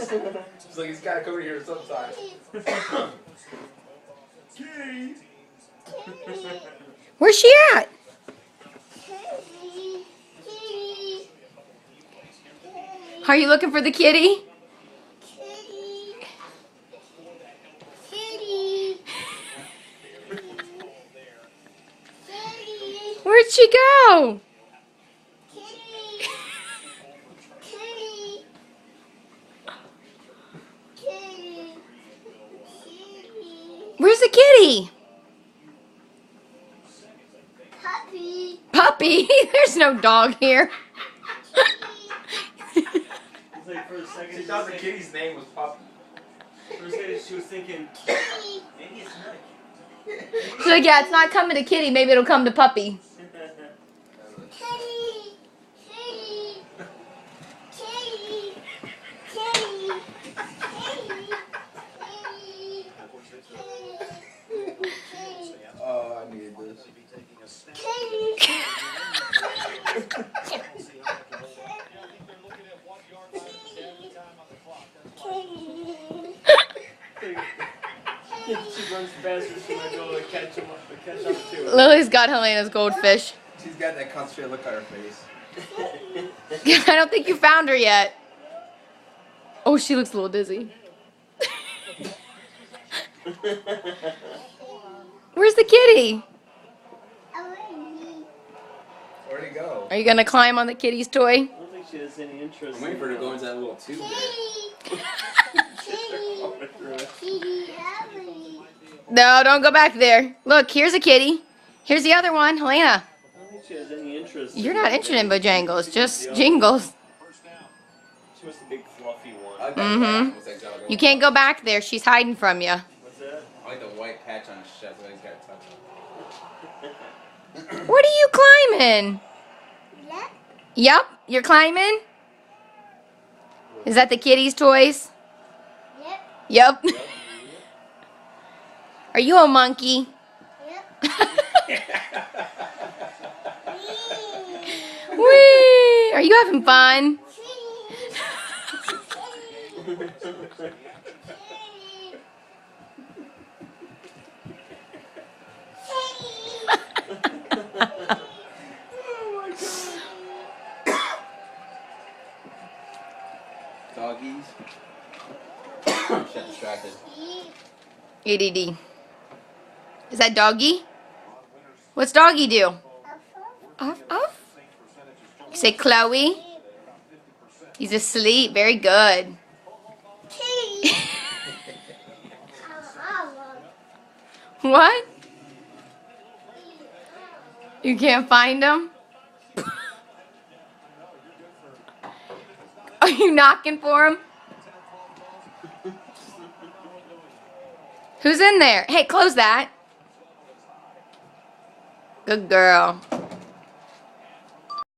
She's like, he's got to come here sometime. Kitty. Where's she at? Are you looking for the kitty? Where'd she go? Where's the kitty? Puppy. Puppy? There's no dog here. Like for a second, She thought the kitty's name was Puppy. For a second, she was thinking, maybe it's not a kitty. She's like, yeah, it's not coming to kitty. Maybe it'll come to puppy. Oh, I needed this. She runs faster, she might be able to catch up to it. Lily's got Helena's goldfish. She's got that concentrated look on her face. I don't think you found her yet. Oh, she looks a little dizzy. Where's the kitty? Where'd he go? Are you gonna climb on the kitty's toy? I don't think she has any interest. I'm waiting for her to go into that little tube No, don't go back there. Look, here's a kitty. Here's the other one, Helena. I don't think she has any interest. You're not interested in Bojangles, just Jingles. She wants the big fluffy one. I like that Mm-hmm. patch. What's that dog? You can't go back there. She's hiding from you. What's that? I like the white patch on his chest. He's got to touch it. What are you climbing? Yep, you're climbing? Is that the kitty's toys? Yep. Are you a monkey? Whee! Are you having fun? Doggies. Shut distracted. ADD. Is that doggy? What's doggy do? Off, off. You say Chloe? He's asleep. Very good. What? You can't find him? Are you knocking for him? Who's in there? Hey, close that. Good girl.